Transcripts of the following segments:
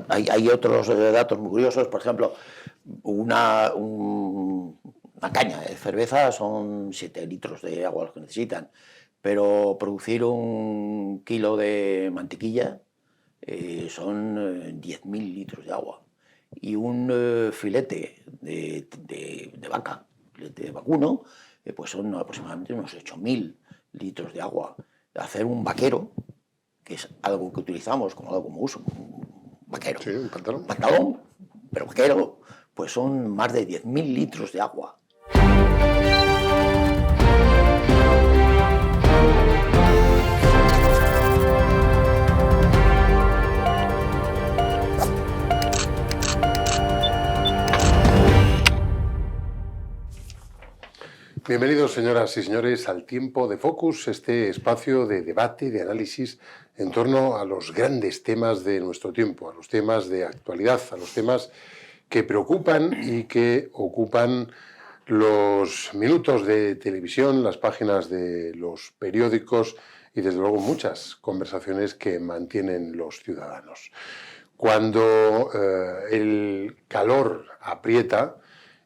Hay otros datos muy curiosos, por ejemplo, una caña de cerveza son 7 litros de agua los que necesitan, pero producir 1 kilo de mantequilla son 10.000 litros de agua. Y un filete de vaca, filete de vacuno, pues son aproximadamente unos 8.000 litros de agua. Hacer un vaquero, que es algo que utilizamos como uso, un vaquero, sí, un pantalón. Un pantalón, pero vaquero, pues son más de 10.000 litros de agua. Bienvenidos, señoras y señores, al Tiempo de Focus, este espacio de debate, de análisis en torno a los grandes temas de nuestro tiempo, a los temas de actualidad, a los temas que preocupan y que ocupan los minutos de televisión, las páginas de los periódicos y, desde luego, muchas conversaciones que mantienen los ciudadanos. Cuando el calor aprieta,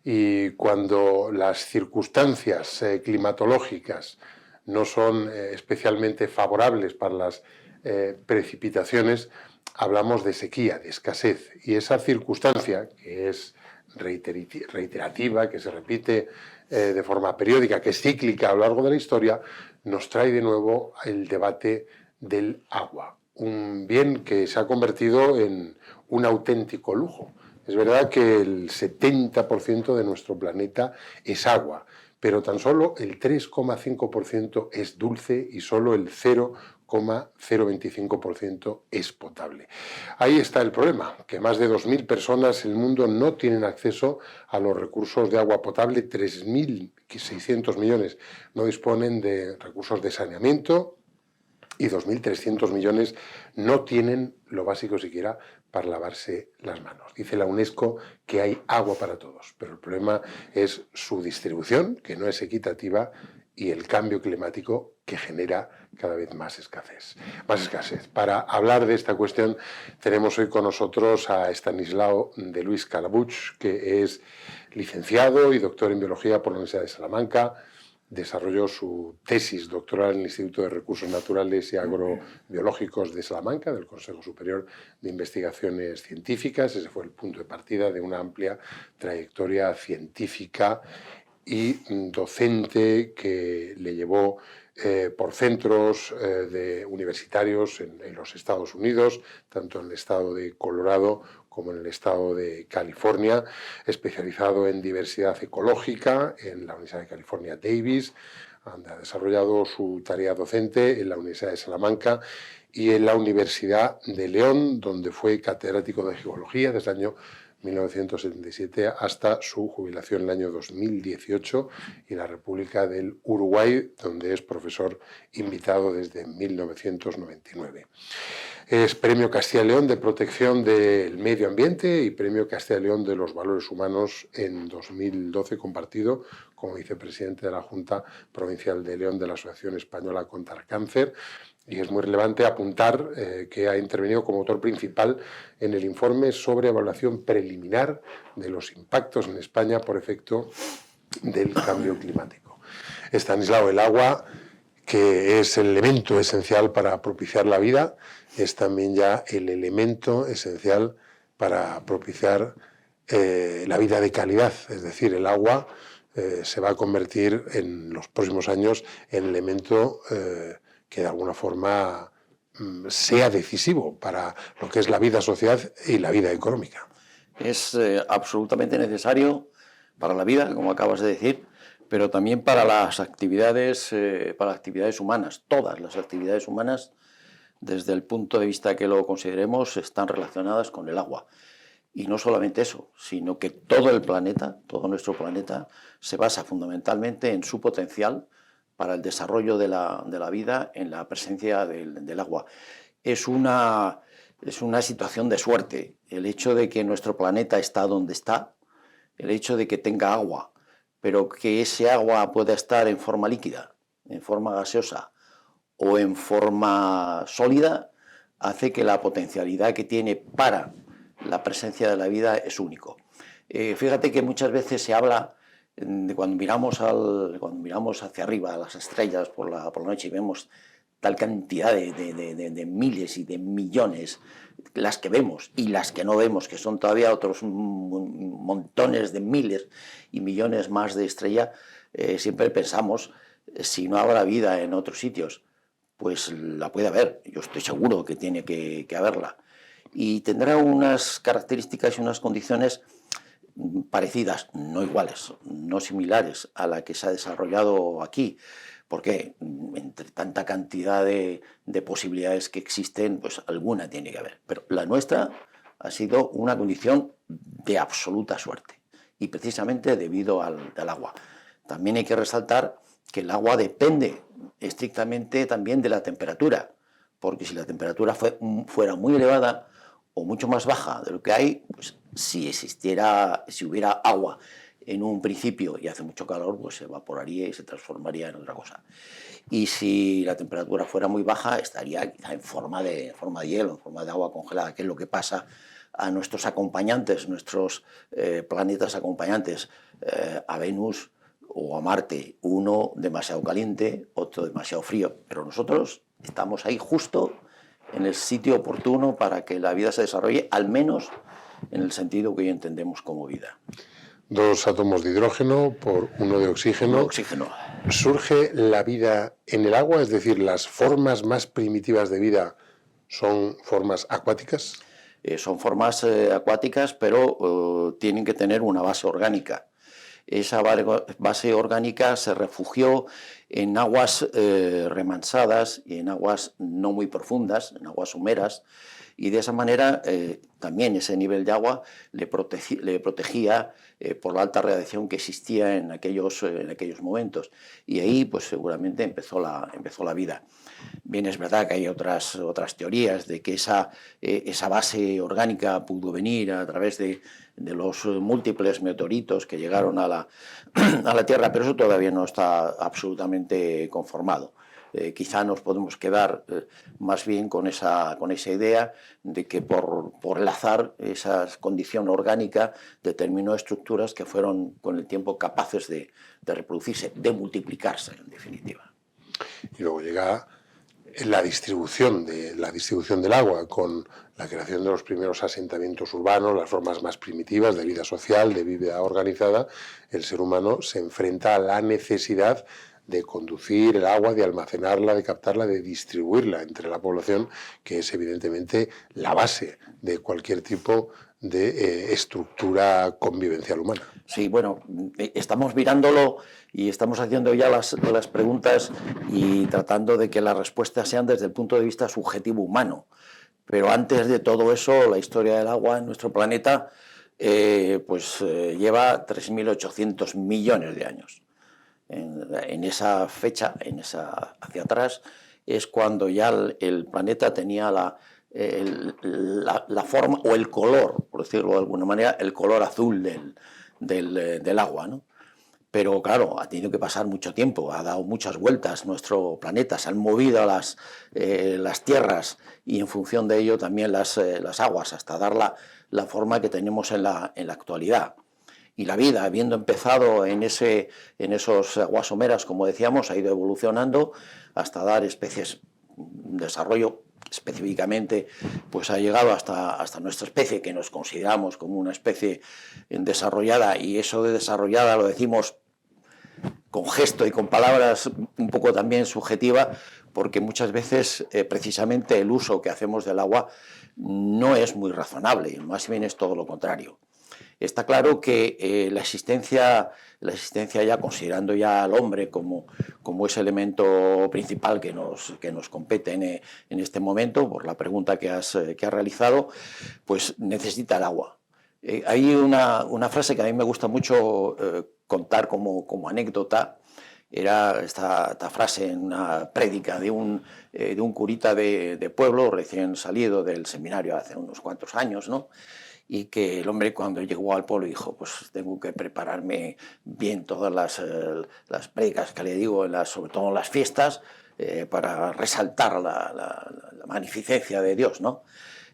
y cuando las circunstancias climatológicas no son especialmente favorables para las precipitaciones, hablamos de sequía, de escasez. Y esa circunstancia, que es reiterativa, que se repite de forma periódica, que es cíclica a lo largo de la historia, nos trae de nuevo el debate del agua. Un bien que se ha convertido en un auténtico lujo. Es verdad que el 70% de nuestro planeta es agua, pero tan solo el 3,5% es dulce y solo el 0,025% es potable. Ahí está el problema, que más de 2.000 personas en el mundo no tienen acceso a los recursos de agua potable, 3.600 millones no disponen de recursos de saneamiento y 2.300 millones no tienen lo básico siquiera para lavarse las manos. Dice la UNESCO que hay agua para todos, pero el problema es su distribución, que no es equitativa, y el cambio climático que genera cada vez más escasez. Para hablar de esta cuestión tenemos hoy con nosotros a Estanislao de Luis Calabuig, que es licenciado y doctor en Biología por la Universidad de Salamanca. Desarrolló su tesis doctoral en el Instituto de Recursos Naturales y Agrobiológicos de Salamanca, del Consejo Superior de Investigaciones Científicas. Ese fue el punto de partida de una amplia trayectoria científica y docente que le llevó por centros universitarios en los Estados Unidos, tanto en el estado de Colorado como en el estado de California, especializado en diversidad ecológica en la Universidad de California, Davis. Ha desarrollado su tarea docente en la Universidad de Salamanca y en la Universidad de León, donde fue catedrático de geología desde el año 1977 hasta su jubilación en el año 2018, y en la República del Uruguay, donde es profesor invitado desde 1999. Es Premio Castilla y León de Protección del Medio Ambiente y Premio Castilla y León de los Valores Humanos en 2012, compartido como vicepresidente de la Junta Provincial de León de la Asociación Española contra el Cáncer. Y es muy relevante apuntar que ha intervenido como autor principal en el informe sobre evaluación preliminar de los impactos en España por efecto del cambio climático. Estanislao, el agua, que es el elemento esencial para propiciar la vida, es también ya el elemento esencial para propiciar la vida de calidad. Es decir, el agua se va a convertir en los próximos años en elemento que de alguna forma sea decisivo para lo que es la vida social y la vida económica. Es absolutamente necesario para la vida, como acabas de decir, pero también para las actividades humanas. Todas las actividades humanas, desde el punto de vista que lo consideremos, están relacionadas con el agua. Y no solamente eso, sino que todo el planeta, todo nuestro planeta, se basa fundamentalmente en su potencial para el desarrollo de la vida en la presencia del agua. Es una situación de suerte el hecho de que nuestro planeta está donde está, el hecho de que tenga agua, pero que ese agua pueda estar en forma líquida, en forma gaseosa o en forma sólida, hace que la potencialidad que tiene para la presencia de la vida es único. Fíjate que muchas veces se habla de cuando miramos hacia arriba a las estrellas por la noche y vemos tal cantidad de miles y de millones, las que vemos y las que no vemos, que son todavía otros montones de miles y millones más de estrellas, siempre pensamos, si no habrá vida en otros sitios, pues la puede haber, yo estoy seguro que tiene que haberla. Y tendrá unas características y unas condiciones parecidas, no iguales, no similares a la que se ha desarrollado aquí, porque entre tanta cantidad de posibilidades que existen, pues alguna tiene que haber. Pero la nuestra ha sido una condición de absoluta suerte, y precisamente debido al agua. También hay que resaltar que el agua depende estrictamente también de la temperatura, porque si la temperatura fuera muy elevada o mucho más baja de lo que hay, pues si hubiera agua en un principio y hace mucho calor, pues se evaporaría y se transformaría en otra cosa. Y si la temperatura fuera muy baja, estaría quizá en forma de hielo, en forma de agua congelada, que es lo que pasa a nuestros acompañantes, nuestros planetas acompañantes, a Venus o a Marte, uno demasiado caliente, otro demasiado frío, pero nosotros estamos ahí justo en el sitio oportuno para que la vida se desarrolle, al menos en el sentido que hoy entendemos como vida. 2 átomos de hidrógeno por 1 de oxígeno. Oxígeno. ¿Surge la vida en el agua? Es decir, ¿las formas más primitivas de vida son formas acuáticas? Son formas acuáticas, pero tienen que tener una base orgánica. Esa base orgánica se refugió en aguas remansadas y en aguas no muy profundas, en aguas someras, y de esa manera también ese nivel de agua le protegía por la alta radiación que existía en aquellos momentos. Y ahí pues seguramente empezó la vida. Bien, es verdad que hay otras teorías de que esa base orgánica pudo venir a través de los múltiples meteoritos que llegaron a la Tierra, pero eso todavía no está absolutamente conformado. Quizá nos podemos quedar más bien con esa idea de que por el azar esa condición orgánica determinó estructuras que fueron con el tiempo capaces de reproducirse, de multiplicarse en definitiva. Y luego llega la distribución del agua, con la creación de los primeros asentamientos urbanos, las formas más primitivas de vida social, de vida organizada. El ser humano se enfrenta a la necesidad de conducir el agua, de almacenarla, de captarla, de distribuirla entre la población, que es evidentemente la base de cualquier tipo de estructura convivencial humana. Sí, bueno, estamos mirándolo y estamos haciendo ya las preguntas y tratando de que las respuestas sean desde el punto de vista subjetivo humano. Pero antes de todo eso, la historia del agua en nuestro planeta lleva 3.800 millones de años. En esa fecha, hacia atrás, es cuando ya el planeta tenía la forma o el color, por decirlo de alguna manera, el color azul del agua, ¿no? Pero claro, ha tenido que pasar mucho tiempo, ha dado muchas vueltas nuestro planeta, se han movido las tierras y en función de ello también las aguas, hasta dar la forma que tenemos en la actualidad. Y la vida, habiendo empezado en esos aguas someras, como decíamos, ha ido evolucionando hasta dar especies, un desarrollo específicamente, pues ha llegado hasta nuestra especie, que nos consideramos como una especie desarrollada, y eso de desarrollada lo decimos con gesto y con palabras un poco también subjetiva, porque muchas veces precisamente el uso que hacemos del agua no es muy razonable, más bien es todo lo contrario. Está claro que la existencia ya, considerando ya al hombre como ese elemento principal que nos compete en este momento, por la pregunta que has realizado, pues necesita el agua. Hay una frase que a mí me gusta mucho contar como anécdota. Era esta frase en una prédica de un curita de pueblo recién salido del seminario hace unos cuantos años, ¿no? Y que el hombre, cuando llegó al pueblo, dijo: pues tengo que prepararme bien todas las prédicas que le digo, sobre todo en las fiestas, para resaltar la magnificencia de Dios, ¿no?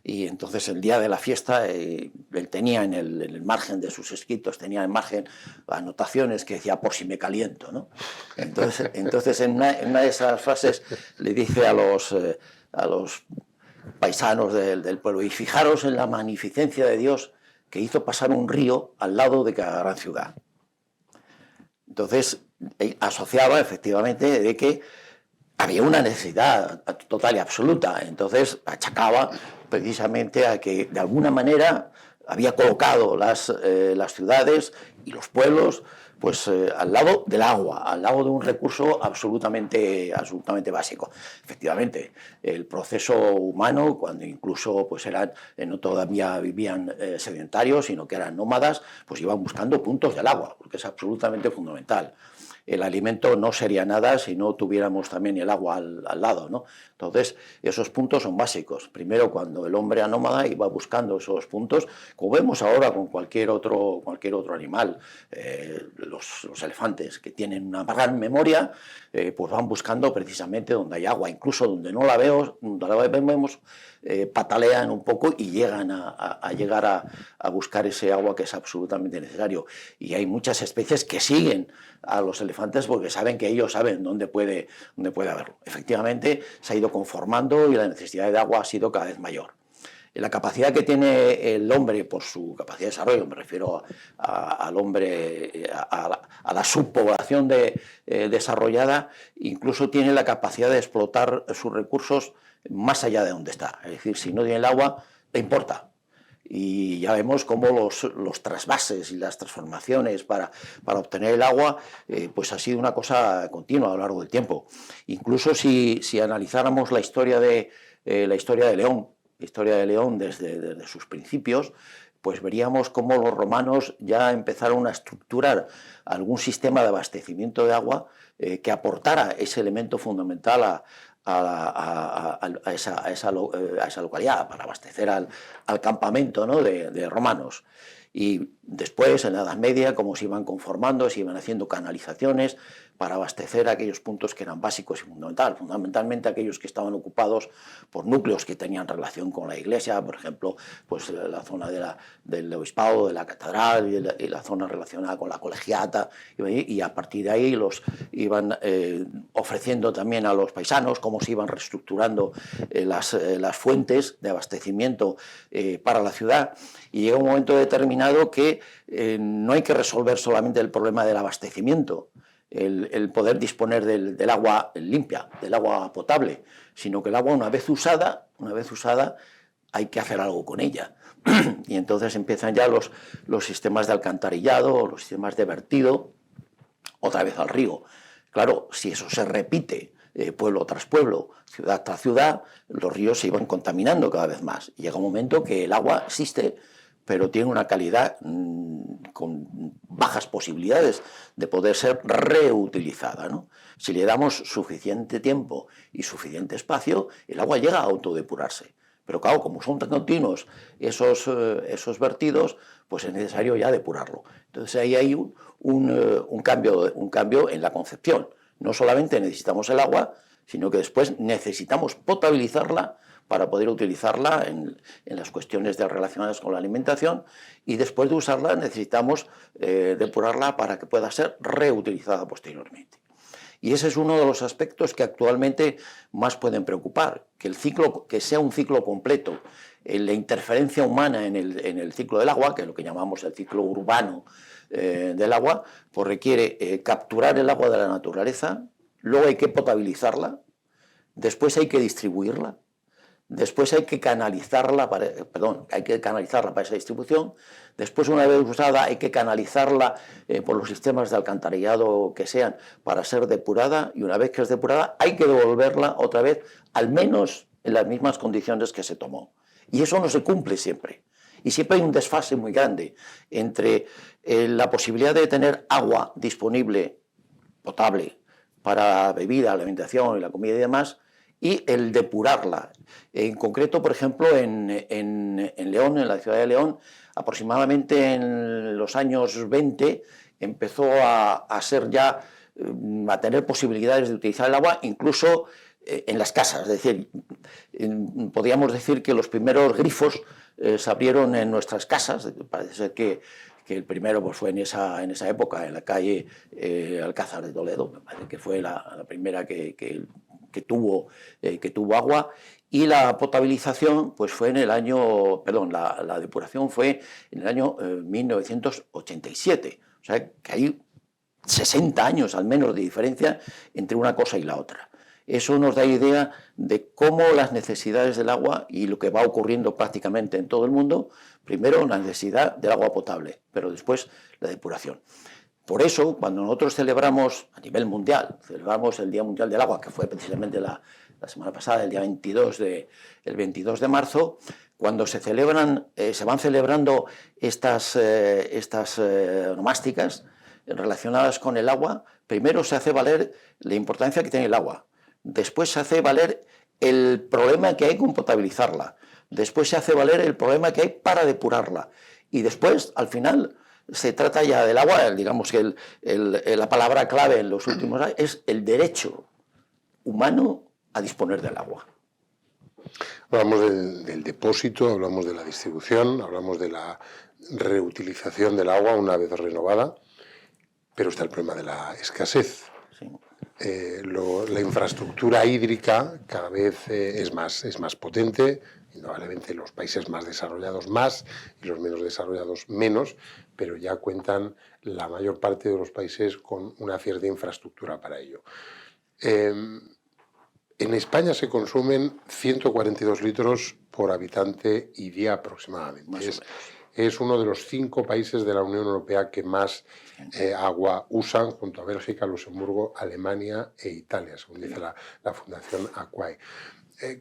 Y entonces el día de la fiesta, él tenía en el margen de sus escritos, tenía en margen anotaciones que decía por si me caliento, ¿no? Entonces en una de esas frases le dice a los paisanos del pueblo, y fijaros en la magnificencia de Dios que hizo pasar un río al lado de cada gran ciudad. Entonces asociaba efectivamente de que había una necesidad total y absoluta, entonces achacaba precisamente a que de alguna manera había colocado las ciudades y los pueblos pues al lado del agua, al lado de un recurso absolutamente básico. Efectivamente, el proceso humano, cuando incluso pues no todavía vivían sedentarios, sino que eran nómadas, pues iban buscando puntos del agua, porque es absolutamente fundamental. El alimento no sería nada si no tuviéramos también el agua al lado, ¿no? Entonces, esos puntos son básicos. Primero, cuando el hombre anómada iba buscando esos puntos, como vemos ahora con cualquier otro animal, los elefantes, que tienen una gran memoria, pues van buscando precisamente donde hay agua, incluso donde no la vemos, patalean un poco y llegan a llegar a buscar ese agua que es absolutamente necesario. Y hay muchas especies que siguen a los elefantes porque saben que ellos saben dónde puede haberlo. Efectivamente, se ha ido conformando y la necesidad de agua ha sido cada vez mayor. La capacidad que tiene el hombre por su capacidad de desarrollo, me refiero al hombre, a la subpoblación desarrollada, incluso tiene la capacidad de explotar sus recursos más allá de donde está. Es decir, si no tiene el agua, le importa. Y ya vemos cómo los trasvases y las transformaciones para obtener el agua pues ha sido una cosa continua a lo largo del tiempo. Incluso si analizáramos la historia de León, desde sus principios, pues veríamos cómo los romanos ya empezaron a estructurar algún sistema de abastecimiento de agua que aportara ese elemento fundamental a esa localidad, para abastecer al campamento, ¿no?, de romanos. Y después, en la Edad Media, como se iban conformando, se iban haciendo canalizaciones para abastecer aquellos puntos que eran básicos y fundamentalmente aquellos que estaban ocupados por núcleos que tenían relación con la iglesia, por ejemplo, pues la zona del obispado, de la catedral y la zona relacionada con la colegiata, y a partir de ahí los iban ofreciendo también a los paisanos cómo se iban reestructurando las fuentes de abastecimiento para la ciudad, y llega un momento determinado que no hay que resolver solamente el problema del abastecimiento, el poder disponer del agua limpia, del agua potable, sino que el agua una vez usada hay que hacer algo con ella. Y entonces empiezan ya los sistemas de alcantarillado, los sistemas de vertido, otra vez al río. Claro, si eso se repite pueblo tras pueblo, ciudad tras ciudad, los ríos se iban contaminando cada vez más. Y llega un momento que el agua existe, pero tiene una calidad con bajas posibilidades de poder ser reutilizada, ¿no? Si le damos suficiente tiempo y suficiente espacio, el agua llega a autodepurarse. Pero claro, como son tan continuos esos vertidos, pues es necesario ya depurarlo. Entonces ahí hay un cambio en la concepción. No solamente necesitamos el agua, sino que después necesitamos potabilizarla para poder utilizarla en las cuestiones relacionadas con la alimentación, y después de usarla necesitamos depurarla para que pueda ser reutilizada posteriormente. Y ese es uno de los aspectos que actualmente más pueden preocupar, que sea un ciclo completo. La interferencia humana en el ciclo del agua, que es lo que llamamos el ciclo urbano del agua, pues requiere capturar el agua de la naturaleza, luego hay que potabilizarla, después hay que distribuirla, después hay que canalizarla para esa distribución, después, una vez usada, hay que canalizarla por los sistemas de alcantarillado que sean para ser depurada, y una vez que es depurada hay que devolverla otra vez, al menos en las mismas condiciones que se tomó. Y eso no se cumple siempre. Y siempre hay un desfase muy grande entre la posibilidad de tener agua disponible, potable, para bebida, alimentación y la comida y demás, y el depurarla. En concreto, por ejemplo, en León, en la ciudad de León, aproximadamente en los años 20, empezó a ser ya a tener posibilidades de utilizar el agua incluso en las casas. Es decir, podríamos decir que los primeros grifos se abrieron en nuestras casas. Parece ser que el primero pues, fue en esa época, en la calle Alcázar de Toledo, me parece que fue la primera que tuvo agua. Y la potabilización pues fue en el año, perdón, la depuración fue en el año 1987. O sea que hay 60 años al menos de diferencia entre una cosa y la otra. Eso nos da idea de cómo las necesidades del agua y lo que va ocurriendo prácticamente en todo el mundo, primero la necesidad del agua potable, pero después la depuración. Por eso, cuando nosotros celebramos a nivel mundial, celebramos el Día Mundial del Agua, que fue precisamente la semana pasada, el día 22 de marzo, cuando se van celebrando estas onomásticas relacionadas con el agua, primero se hace valer la importancia que tiene el agua, después se hace valer el problema que hay con potabilizarla, después se hace valer el problema que hay para depurarla, y después, al final, se trata ya del agua. Digamos que la palabra clave en los últimos años es el derecho humano a disponer del agua. Hablamos del depósito, hablamos de la distribución, hablamos de la reutilización del agua una vez renovada, pero está el problema de la escasez. Sí. La infraestructura hídrica cada vez es más potente, indudablemente los países más desarrollados más y los menos desarrollados menos, pero ya cuentan la mayor parte de los países con una cierta infraestructura para ello. En España se consumen 142 litros por habitante y día aproximadamente. Es uno de los 5 países de la Unión Europea que más agua usan, junto a Bélgica, Luxemburgo, Alemania e Italia, según dice la Fundación Aquae.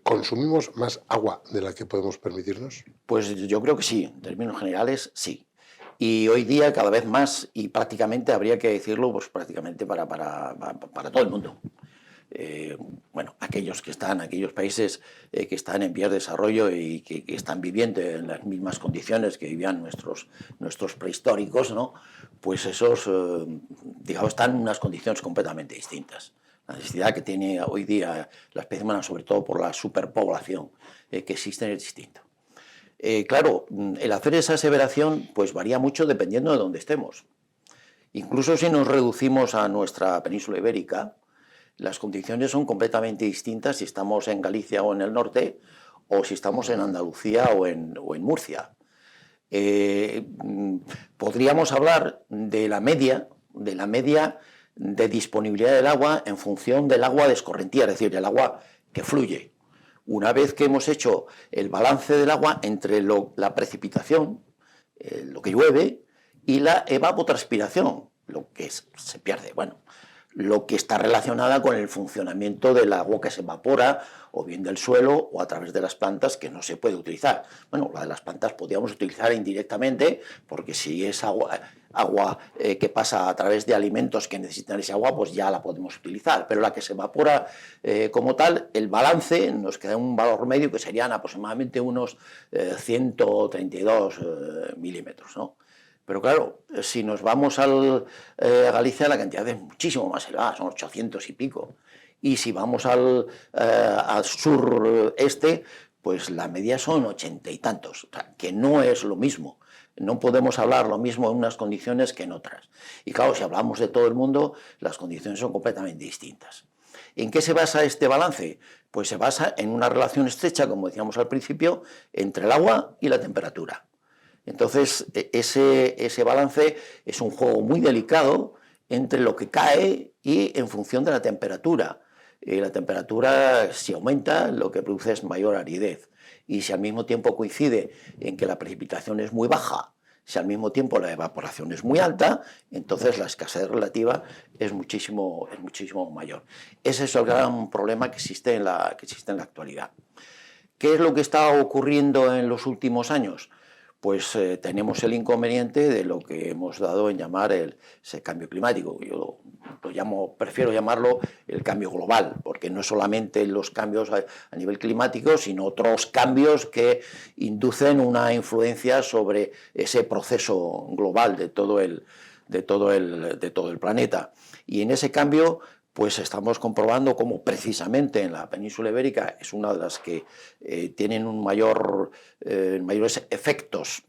¿Consumimos más agua de la que podemos permitirnos? Pues yo creo que sí, en términos generales sí. Y hoy día cada vez más, y prácticamente habría que decirlo, pues prácticamente para todo el mundo. Bueno, aquellos países que están en vías de desarrollo y que están viviendo en las mismas condiciones que vivían nuestros prehistóricos, ¿no? Pues esos, digamos, están en unas condiciones completamente distintas. La necesidad que tiene hoy día la especie humana, sobre todo por la superpoblación que existe, es distinto. Claro, el hacer esa aseveración pues varía mucho dependiendo de dónde estemos. Incluso si nos reducimos a nuestra península ibérica, las condiciones son completamente distintas si estamos en Galicia o en el norte, o si estamos en Andalucía o en Murcia. Podríamos hablar de la media de disponibilidad del agua en función del agua de escorrentía, es decir, el agua que fluye. Una vez que hemos hecho el balance del agua entre la precipitación, lo que llueve, y la evapotranspiración, lo que se pierde, bueno, lo que está relacionada con el funcionamiento del agua que se evapora, o bien del suelo, o a través de las plantas, que no se puede utilizar. Bueno, la de las plantas podríamos utilizar indirectamente, porque si es agua que pasa a través de alimentos que necesitan ese agua, pues ya la podemos utilizar. Pero la que se evapora como tal, el balance nos queda un valor medio que serían aproximadamente unos 132 milímetros, ¿no? Pero claro, si nos vamos a Galicia, la cantidad es muchísimo más elevada, son 800 y pico. Y si vamos al sureste, pues la media son 80 y tantos, o sea, que no es lo mismo. No podemos hablar lo mismo en unas condiciones que en otras. Y claro, si hablamos de todo el mundo, las condiciones son completamente distintas. ¿En qué se basa este balance? Pues se basa en una relación estrecha, como decíamos al principio, entre el agua y la temperatura. Entonces, ese balance es un juego muy delicado entre lo que cae y en función de la temperatura. La temperatura, si aumenta, lo que produce es mayor aridez. Y si al mismo tiempo coincide en que la precipitación es muy baja, si al mismo tiempo la evaporación es muy alta, entonces la escasez relativa es muchísimo mayor. Ese es el gran problema que existe en la actualidad. ¿Qué es lo que está ocurriendo en los últimos años? Pues tenemos el inconveniente de lo que hemos dado en llamar ese cambio climático. Yo prefiero llamarlo el cambio global, porque no es solamente los cambios a nivel climático, sino otros cambios que inducen una influencia sobre ese proceso global de todo el planeta. Y en ese cambio, pues estamos comprobando cómo precisamente en la península ibérica es una de las que tienen mayores efectos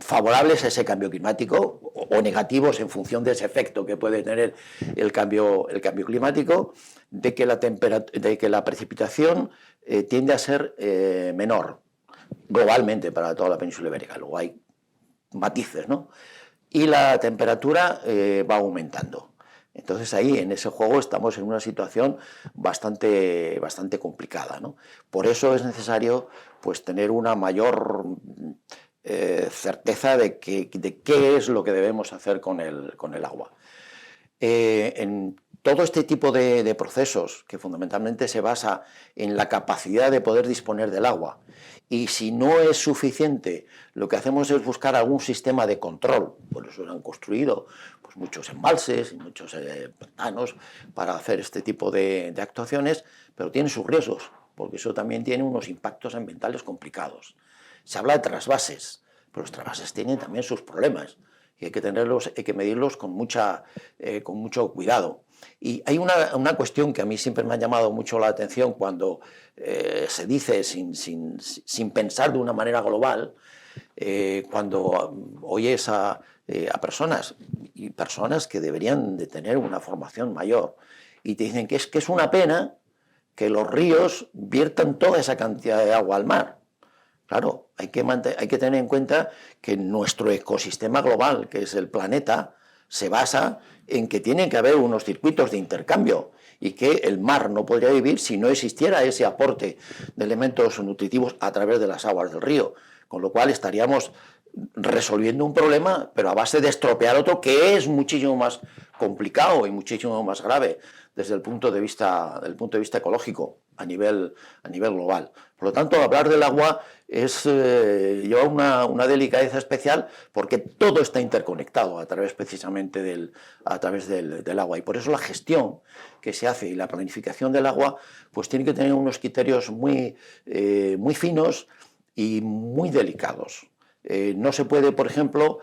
favorables a ese cambio climático o negativos en función de ese efecto que puede tener el cambio climático, de que la precipitación tiende a ser menor globalmente para toda la península ibérica. Luego hay matices, ¿no? Y la temperatura va aumentando. Entonces ahí en ese juego estamos en una situación bastante complicada, ¿no? Por eso es necesario pues tener una mayor certeza de qué es lo que debemos hacer con el agua. En todo este tipo de procesos, que fundamentalmente se basa en la capacidad de poder disponer del agua, y si no es suficiente, lo que hacemos es buscar algún sistema de control. Por eso se han construido pues, muchos embalses y muchos pantanos para hacer este tipo de actuaciones, pero tiene sus riesgos, porque eso también tiene unos impactos ambientales complicados. Se habla de trasvases, pero los trasvases tienen también sus problemas y hay que medirlos con mucho cuidado. Y hay una cuestión que a mí siempre me ha llamado mucho la atención cuando se dice sin pensar de una manera global, cuando oyes a personas que deberían de tener una formación mayor y te dicen que es una pena que los ríos viertan toda esa cantidad de agua al mar. Claro, hay que tener en cuenta que nuestro ecosistema global, que es el planeta, se basa en que tienen que haber unos circuitos de intercambio y que el mar no podría vivir si no existiera ese aporte de elementos nutritivos a través de las aguas del río, con lo cual estaríamos resolviendo un problema, pero a base de estropear otro que es muchísimo más complicado y muchísimo más grave desde el punto de vista ecológico a nivel global. Por lo tanto, hablar del agua lleva una delicadeza especial porque todo está interconectado a través precisamente del agua, y por eso la gestión que se hace y la planificación del agua pues tiene que tener unos criterios muy finos y muy delicados. No se puede, por ejemplo,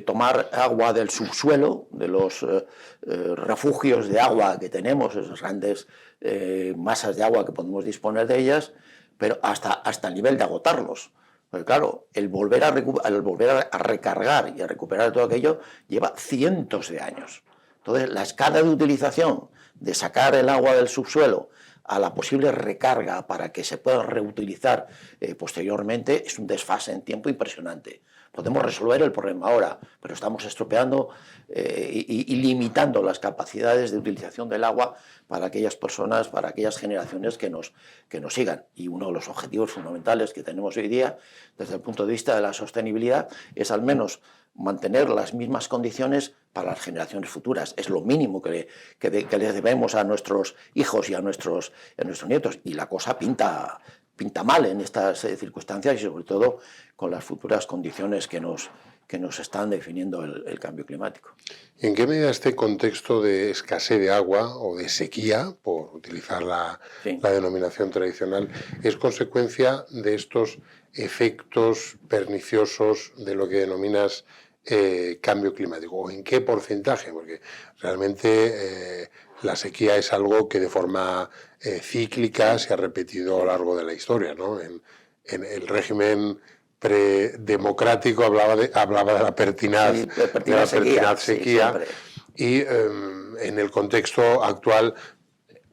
tomar agua del subsuelo, de los refugios de agua que tenemos, esas grandes masas de agua que podemos disponer de ellas, pero hasta el nivel de agotarlos. Porque claro, el volver a recargar y a recuperar todo aquello lleva cientos de años. Entonces, la escala de utilización de sacar el agua del subsuelo a la posible recarga para que se pueda reutilizar posteriormente es un desfase en tiempo impresionante. Podemos resolver el problema ahora, pero estamos estropeando y limitando las capacidades de utilización del agua para aquellas personas, para aquellas generaciones que nos sigan. Y uno de los objetivos fundamentales que tenemos hoy día, desde el punto de vista de la sostenibilidad, es al menos mantener las mismas condiciones para las generaciones futuras. Es lo mínimo que les debemos a nuestros hijos y a nuestros nietos. Y la cosa pinta mal en estas circunstancias y sobre todo con las futuras condiciones que nos están definiendo el cambio climático. ¿En qué medida este contexto de escasez de agua o de sequía, por utilizar la denominación tradicional, es consecuencia de estos efectos perniciosos de lo que denominas cambio climático? ¿O en qué porcentaje? Porque realmente la sequía es algo que de forma cíclica se ha repetido a lo largo de la historia, ¿no? En el régimen predemocrático hablaba de la pertinaz, sequía, y en el contexto actual,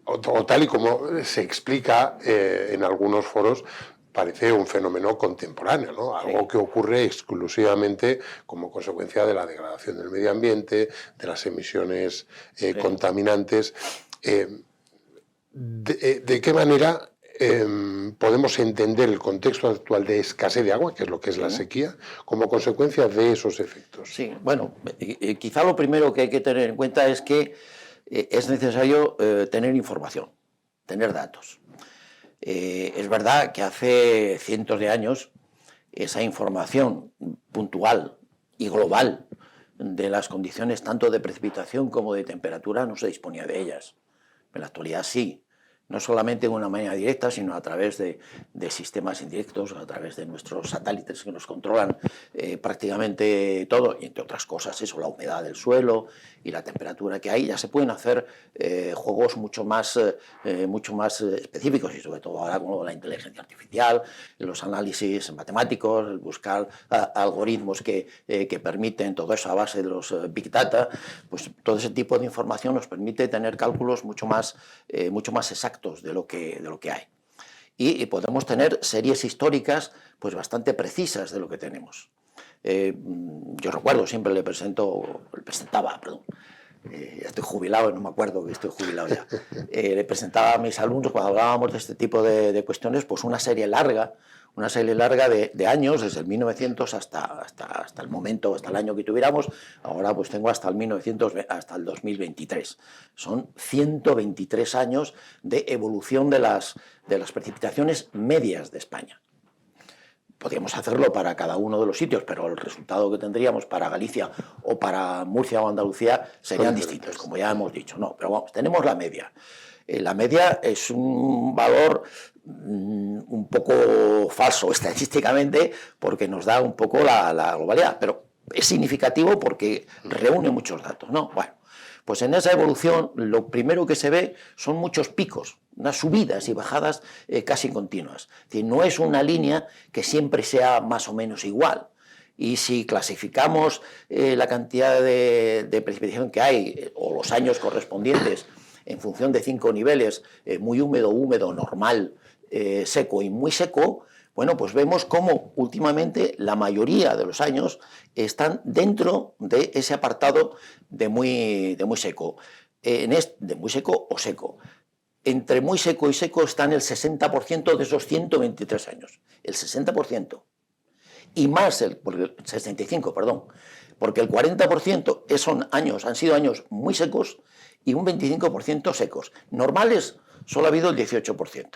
o tal y como se explica en algunos foros, parece un fenómeno contemporáneo, ¿no? Algo que ocurre exclusivamente como consecuencia de la degradación del medio ambiente, de las emisiones contaminantes. ¿De qué manera podemos entender el contexto actual de escasez de agua, que es lo que es la sequía, como consecuencia de esos efectos? Sí, bueno, quizá lo primero que hay que tener en cuenta es que es necesario tener información, tener datos. Es verdad que hace cientos de años esa información puntual y global de las condiciones tanto de precipitación como de temperatura no se disponía de ellas. En la actualidad sí. no solamente de una manera directa, sino a través de sistemas indirectos, a través de nuestros satélites que nos controlan prácticamente todo, y entre otras cosas eso, la humedad del suelo y la temperatura que hay. Ya se pueden hacer juegos mucho más específicos, y sobre todo ahora con la inteligencia artificial, los análisis matemáticos, el buscar algoritmos que permiten todo eso a base de los Big Data. Pues todo ese tipo de información nos permite tener cálculos mucho más exactos de lo que hay. Y podemos tener series históricas pues bastante precisas de lo que tenemos. Yo recuerdo, siempre le presentaba, ya estoy jubilado y no me acuerdo que estoy jubilado ya, le presentaba a mis alumnos cuando hablábamos de este tipo de cuestiones, pues una serie larga de años, desde el 1900 hasta el momento, hasta el año que tuviéramos. Ahora pues tengo hasta el 2023. Son 123 años de evolución de las precipitaciones medias de España. Podríamos hacerlo para cada uno de los sitios, pero el resultado que tendríamos para Galicia o para Murcia o Andalucía serían distintos, como ya hemos dicho. No, pero vamos, tenemos la media. La media es un valor un poco falso estadísticamente, porque nos da un poco la globalidad, pero es significativo porque reúne muchos datos, ¿no? Bueno, pues en esa evolución lo primero que se ve son muchos picos, unas subidas y bajadas casi continuas. Es decir, no es una línea que siempre sea más o menos igual. Y si clasificamos la cantidad de precipitación que hay o los años correspondientes en función de 5 niveles, muy húmedo, normal, seco y muy seco, bueno, pues vemos cómo últimamente la mayoría de los años están dentro de ese apartado de muy seco, de muy seco o seco. Entre muy seco y seco están el 60% de esos 123 años, el 60%. Y más el 65%, perdón, porque el 40% han sido años muy secos y un 25% secos. Normales solo ha habido el 18%.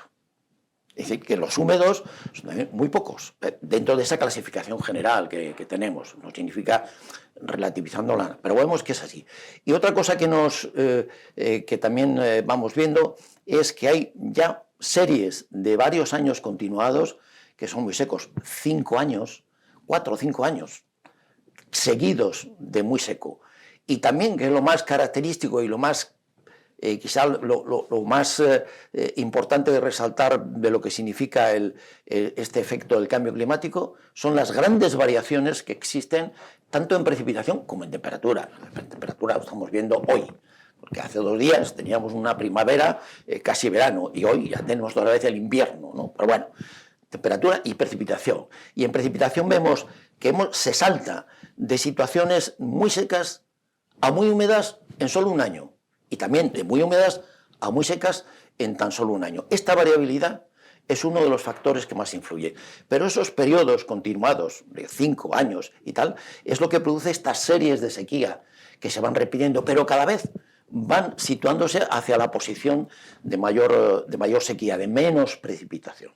Es decir, que los húmedos son muy pocos, dentro de esa clasificación general que tenemos. No significa relativizándola, pero vemos que es así. Y otra cosa que también vamos viendo es que hay ya series de varios años continuados que son muy secos, 5 años, 4 o 5 años seguidos de muy seco. Y también, que es lo más característico y lo más quizá lo más importante de resaltar de lo que significa este efecto del cambio climático son las grandes variaciones que existen tanto en precipitación como en temperatura. En temperatura lo estamos viendo hoy, porque hace 2 días teníamos una primavera, casi verano, y hoy ya tenemos otra vez el invierno, ¿no? Pero bueno, temperatura y precipitación. Y en precipitación vemos que se salta de situaciones muy secas a muy húmedas en solo un año. Y también de muy húmedas a muy secas en tan solo un año. Esta variabilidad es uno de los factores que más influye. Pero esos periodos continuados de 5 años y tal, es lo que produce estas series de sequía que se van repitiendo, pero cada vez van situándose hacia la posición de mayor sequía, de menos precipitación.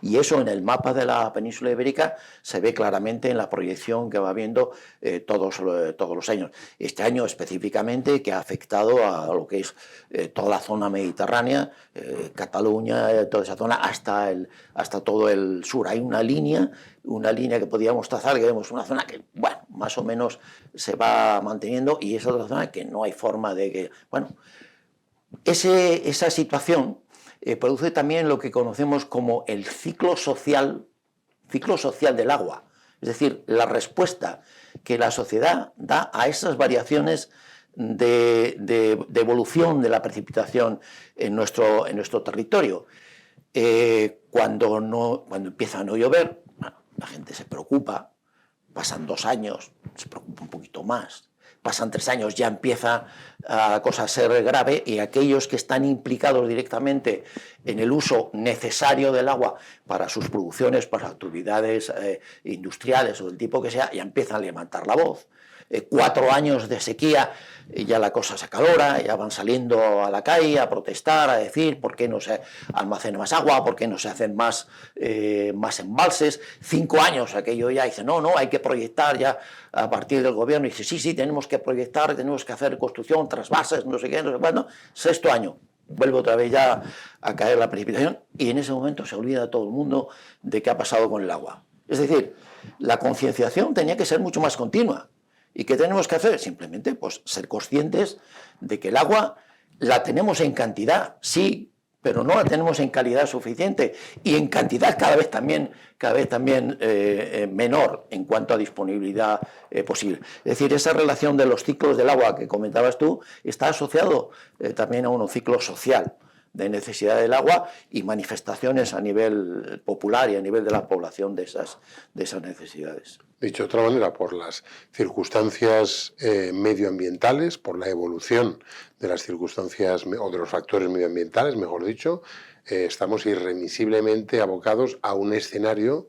Y eso en el mapa de la península ibérica se ve claramente en la proyección que va viendo todos los años. Este año específicamente, que ha afectado a lo que es toda la zona mediterránea, Cataluña, toda esa zona, hasta todo el sur. Hay una línea que podríamos trazar, que vemos una zona que, bueno, más o menos se va manteniendo, y es otra zona que no hay forma de que... Bueno, esa situación produce también lo que conocemos como el ciclo social del agua, es decir, la respuesta que la sociedad da a esas variaciones de evolución de la precipitación en nuestro territorio. Cuando empieza a no llover, bueno, la gente se preocupa, pasan 2 años, se preocupa un poquito más. Pasan 3 años, ya empieza la cosa a ser grave, y aquellos que están implicados directamente en el uso necesario del agua para sus producciones, para actividades industriales o del tipo que sea, ya empiezan a levantar la voz. 4 años de sequía, ya la cosa se acalora, ya van saliendo a la calle a protestar, a decir por qué no se almacena más agua, por qué no se hacen más embalses. 5 años, aquello ya dice, no, hay que proyectar ya a partir del gobierno, y dice, sí, tenemos que proyectar, tenemos que hacer construcción, trasvases, no sé qué, no sé cuándo. 6.º año, vuelve otra vez ya a caer la precipitación y en ese momento se olvida todo el mundo de qué ha pasado con el agua. Es decir, la concienciación tenía que ser mucho más continua. ¿Y qué tenemos que hacer? Simplemente pues, ser conscientes de que el agua la tenemos en cantidad, sí, pero no la tenemos en calidad suficiente y en cantidad cada vez también menor en cuanto a disponibilidad posible. Es decir, esa relación de los ciclos del agua que comentabas tú está asociado también a un ciclo social de necesidad del agua y manifestaciones a nivel popular y a nivel de la población de esas necesidades. Dicho de otra manera, por las circunstancias medioambientales, por la evolución de las circunstancias o de los factores medioambientales, mejor dicho, estamos irremisiblemente abocados a un escenario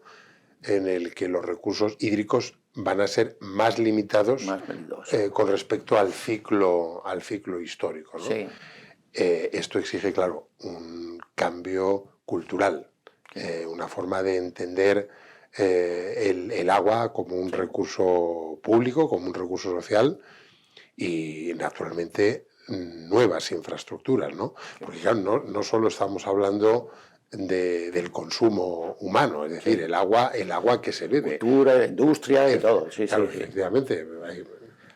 en el que los recursos hídricos van a ser más limitados con respecto al ciclo histórico, ¿no? Sí. Esto exige, claro, un cambio cultural, una forma de entender el agua como un recurso público, como un recurso social y, naturalmente, nuevas infraestructuras, ¿no? Porque, claro, no solo estamos hablando del consumo humano, es decir, el agua que se bebe. Cultura, la industria y todo. Sí, claro, sí, efectivamente.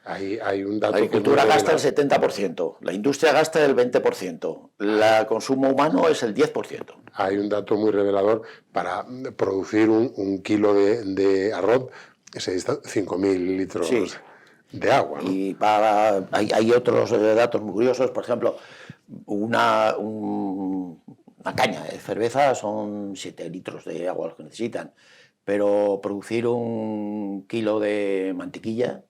Hay un dato. La agricultura gasta el 70%, la industria gasta el 20%, el consumo humano es el 10%. Hay un dato muy revelador. Para producir un kilo de arroz se necesitan 5.000 litros de agua, ¿no? Y hay otros datos muy curiosos, por ejemplo, una caña de cerveza son 7 litros de agua los que necesitan, pero producir un kilo de mantequilla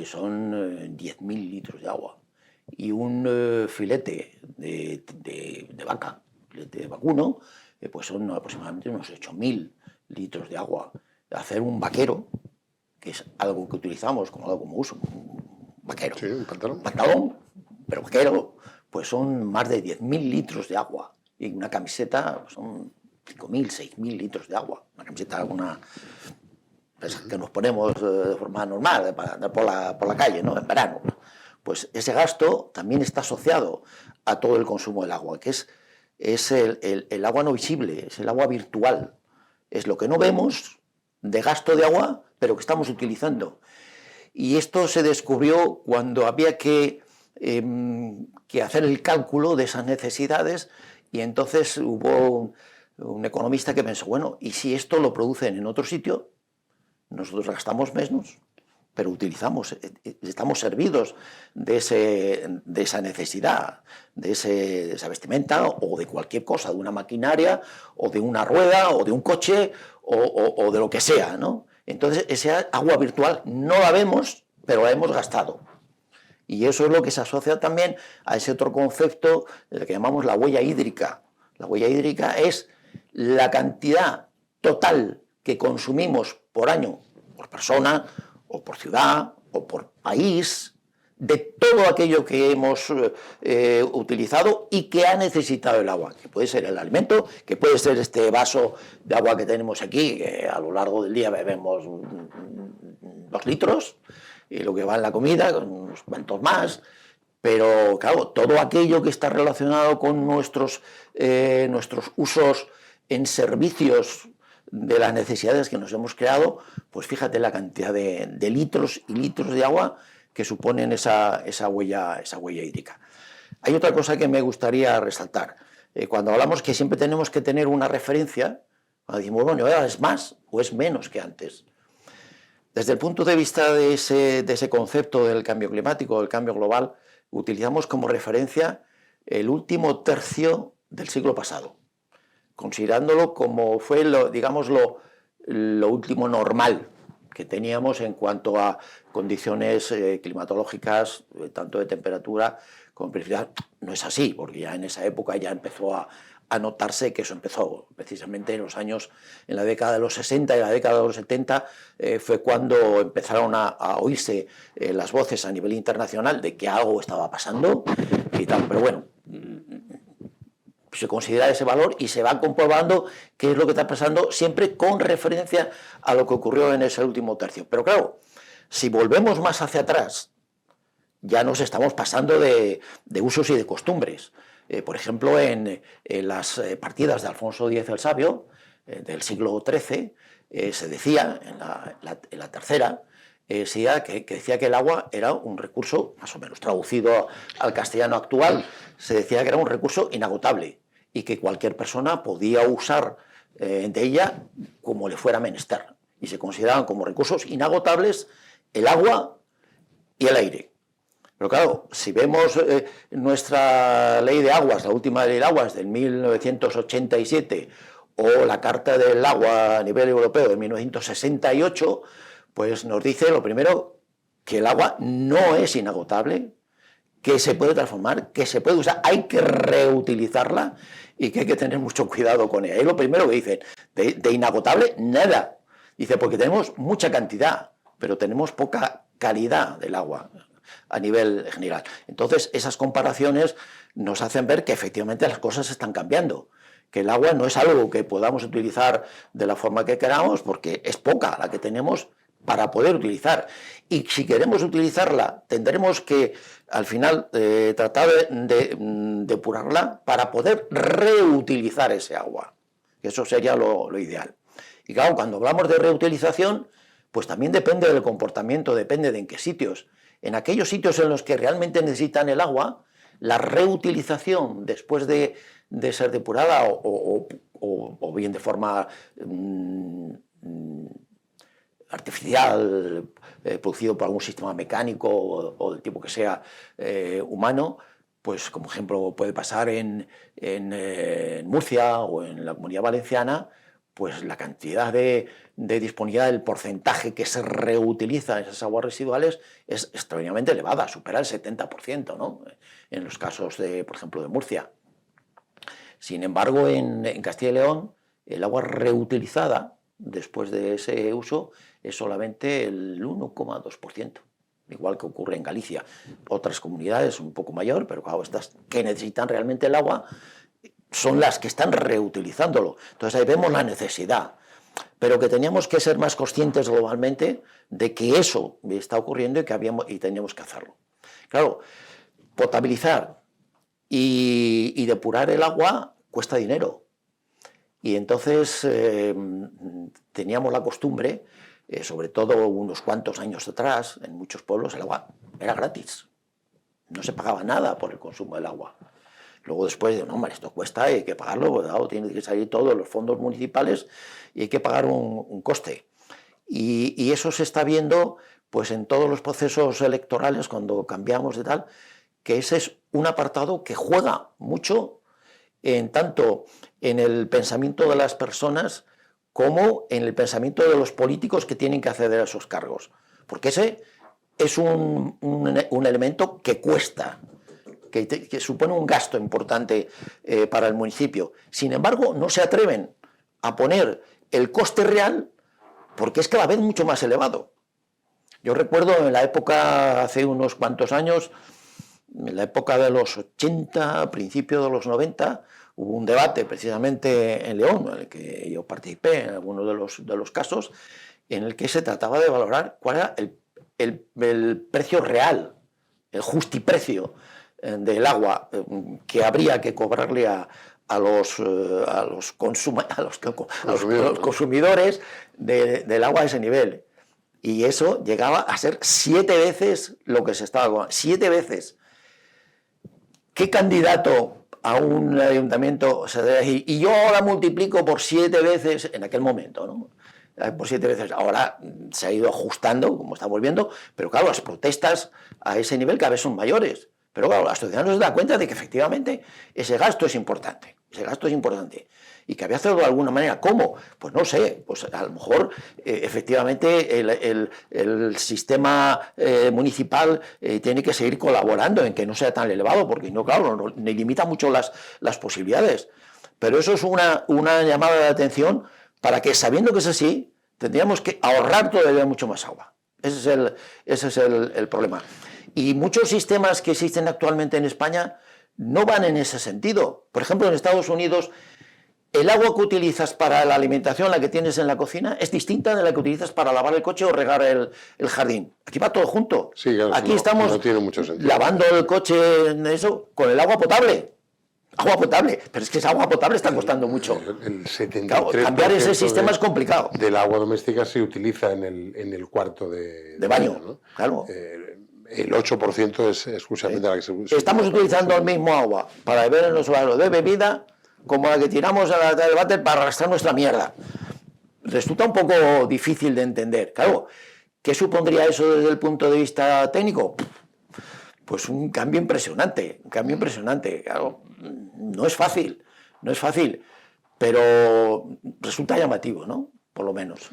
son 10.000 litros de agua. Y un filete de vaca, filete de vacuno, pues son aproximadamente unos 8.000 litros de agua. Hacer un vaquero, que es algo que utilizamos como uso, un vaquero. Sí, un pantalón. Un pantalón, pero vaquero, pues son más de 10.000 litros de agua. Y una camiseta pues son 5.000, 6.000 litros de agua. Una camiseta, que nos ponemos de forma normal para andar por la calle, ¿no? En verano. Pues ese gasto también está asociado a todo el consumo del agua, que es el agua no visible, es el agua virtual. Es lo que no vemos de gasto de agua, pero que estamos utilizando. Y esto se descubrió cuando había que hacer el cálculo de esas necesidades y entonces hubo un economista que pensó, bueno, ¿y si esto lo producen en otro sitio? Nosotros gastamos menos, pero estamos servidos de esa necesidad, de esa vestimenta o de cualquier cosa, de una maquinaria o de una rueda o de un coche o de lo que sea, ¿no? Entonces, esa agua virtual no la vemos, pero la hemos gastado. Y eso es lo que se asocia también a ese otro concepto del que llamamos la huella hídrica. La huella hídrica es la cantidad total que consumimos por año, por persona, o por ciudad, o por país, de todo aquello que hemos utilizado y que ha necesitado el agua, que puede ser el alimento, que puede ser este vaso de agua que tenemos aquí, que a lo largo del día bebemos 2 litros, y lo que va en la comida, unos cuantos más, pero claro, todo aquello que está relacionado con nuestros usos en servicios de las necesidades que nos hemos creado, pues fíjate la cantidad de litros y litros de agua que suponen esa huella hídrica. Hay otra cosa que me gustaría resaltar. Cuando hablamos que siempre tenemos que tener una referencia, cuando decimos, bueno, ¿es más o es menos que antes? Desde el punto de vista de ese concepto del cambio climático, del cambio global, utilizamos como referencia el último tercio del siglo pasado, considerándolo como fue lo último normal que teníamos en cuanto a condiciones climatológicas, tanto de temperatura como de precipitación. No es así, porque ya en esa época ya empezó a notarse que eso empezó precisamente en la década de los 60 y la década de los 70 fue cuando empezaron a oírse las voces a nivel internacional de que algo estaba pasando y tal, pero bueno, se considera ese valor y se va comprobando qué es lo que está pasando, siempre con referencia a lo que ocurrió en ese último tercio. Pero claro, si volvemos más hacia atrás, ya nos estamos pasando de usos y de costumbres, por ejemplo, en las partidas de Alfonso X el Sabio, del siglo XIII, se decía, en la tercera, que decía que el agua era un recurso, más o menos traducido al castellano actual, se decía que era un recurso inagotable y que cualquier persona podía usar de ella como le fuera menester. Y se consideraban como recursos inagotables el agua y el aire. Pero claro, si vemos nuestra ley de aguas, la última ley de aguas del 1987, o la Carta del Agua a nivel europeo de 1968, pues nos dice lo primero, que el agua no es inagotable, que se puede transformar, que se puede usar, hay que reutilizarla y que hay que tener mucho cuidado con ella. Es lo primero que dicen, de inagotable, nada. Dice, porque tenemos mucha cantidad, pero tenemos poca calidad del agua a nivel general. Entonces, esas comparaciones nos hacen ver que efectivamente las cosas están cambiando, que el agua no es algo que podamos utilizar de la forma que queramos, porque es poca la que tenemos para poder utilizar. Y si queremos utilizarla, tendremos que, al final, tratar de depurarla para poder reutilizar ese agua. Eso sería lo ideal. Y claro, cuando hablamos de reutilización, pues también depende del comportamiento, depende de en qué sitios. En aquellos sitios en los que realmente necesitan el agua, la reutilización después de ser depurada o bien de forma artificial, producido por algún sistema mecánico o del tipo que sea humano, pues como ejemplo puede pasar en Murcia o en la Comunidad Valenciana, pues la cantidad de disponibilidad, el porcentaje que se reutiliza en esas aguas residuales es extraordinariamente elevada, supera el 70%, ¿no? En los casos, por ejemplo, de Murcia. Sin embargo, en Castilla y León, el agua reutilizada después de ese uso es solamente el 1,2%, igual que ocurre en Galicia. Otras comunidades un poco mayor, pero claro, estas que necesitan realmente el agua son las que están reutilizándolo. Entonces ahí vemos la necesidad, pero que teníamos que ser más conscientes globalmente de que eso está ocurriendo y teníamos que hacerlo. Claro, potabilizar y depurar el agua cuesta dinero. Y entonces teníamos la costumbre, sobre todo unos cuantos años atrás, en muchos pueblos el agua era gratis. No se pagaba nada por el consumo del agua. Luego después de, no, hombre, esto cuesta, hay que pagarlo, ¿verdad? Tiene que salir todos los fondos municipales y hay que pagar un coste. Y eso se está viendo pues en todos los procesos electorales, cuando cambiamos de tal, que ese es un apartado que juega mucho tanto en el pensamiento de las personas como en el pensamiento de los políticos que tienen que acceder a esos cargos. Porque ese es un elemento que cuesta, que supone un gasto importante para el municipio. Sin embargo, no se atreven a poner el coste real porque es cada vez mucho más elevado. Yo recuerdo en la época, hace unos cuantos años, en la época de los 80, principio de los 90, hubo un debate precisamente en León, en el que yo participé en algunos de los casos, en el que se trataba de valorar cuál era el precio real, el justiprecio del agua que habría que cobrarle a los consumidores del agua a ese nivel. Y eso llegaba a ser 7 veces lo que se estaba cobrando. 7 veces. ¿Qué candidato a un ayuntamiento se debe decir? Y yo ahora multiplico por 7 veces en aquel momento, ¿no? Por 7 veces. Ahora se ha ido ajustando, como estamos viendo, pero claro, las protestas a ese nivel cada vez son mayores. Pero claro, la sociedad no se da cuenta de que efectivamente ese gasto es importante. Ese gasto es importante. Y que había que hacerlo de alguna manera. ¿Cómo? Pues no sé. Pues a lo mejor efectivamente el sistema municipal tiene que seguir colaborando en que no sea tan elevado, porque no, claro, ni limita mucho las posibilidades. Pero eso es una llamada de atención para que, sabiendo que es así, tendríamos que ahorrar todavía mucho más agua. Ese es el problema. Y muchos sistemas que existen actualmente en España no van en ese sentido. Por ejemplo, en Estados Unidos, el agua que utilizas para la alimentación, la que tienes en la cocina, es distinta de la que utilizas para lavar el coche o regar el jardín. Aquí va todo junto. Sí, claro, aquí estamos no tiene mucho sentido. lavando el coche eso, con el agua potable. Agua potable, pero es que esa agua potable está costando mucho. El 73% claro, cambiar ese sistema es complicado. Del agua doméstica se utiliza en el cuarto de baño, ¿no? Claro. El 8% es exclusivamente la que se usa. Estamos utilizando el mismo agua para beber en nuestro vaso de bebida como la que tiramos a la del váter para arrastrar nuestra mierda. Resulta un poco difícil de entender. Claro, ¿qué supondría eso desde el punto de vista técnico? Pues un cambio impresionante, Claro, no es fácil, pero resulta llamativo, ¿no? Por lo menos.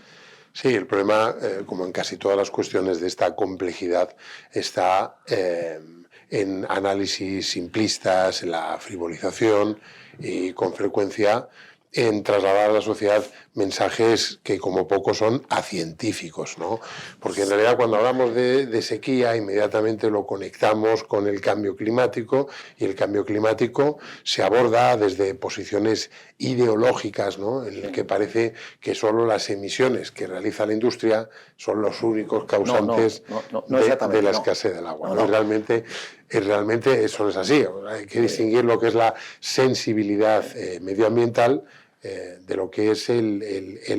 Sí, el problema, como en casi todas las cuestiones de esta complejidad, está en análisis simplistas, en la frivolización y con frecuencia en trasladar a la sociedad mensajes que como poco son acientíficos, ¿no? Porque en realidad cuando hablamos de sequía inmediatamente lo conectamos con el cambio climático y el cambio climático se aborda desde posiciones ideológicas, ¿no? En el que parece que solo las emisiones que realiza la industria son los únicos causantes de la escasez del agua. Realmente eso no es así. Hay que distinguir lo que es la sensibilidad medioambiental de lo que es el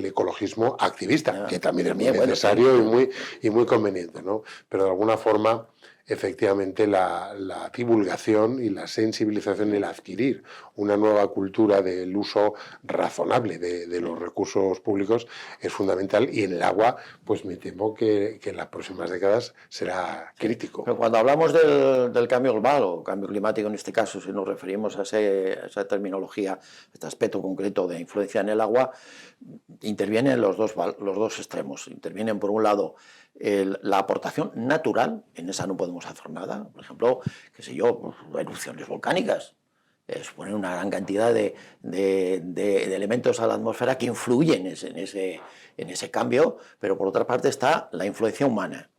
ecologismo activista, que también es muy necesario y muy conveniente, ¿no? Pero de alguna forma, efectivamente, la divulgación y la sensibilización, el adquirir una nueva cultura del uso razonable de los recursos públicos es fundamental, y en el agua, pues me temo que en las próximas décadas será crítico. Pero cuando hablamos del cambio global o cambio climático en este caso, si nos referimos a esa terminología, este aspecto concreto de influencia en el agua, intervienen los dos extremos. Intervienen, por un lado, la aportación natural, en esa no podemos hacer nada. Por ejemplo, qué sé yo, erupciones volcánicas. Suponen una gran cantidad de elementos a la atmósfera que influyen en ese cambio, pero por otra parte está la influencia humana.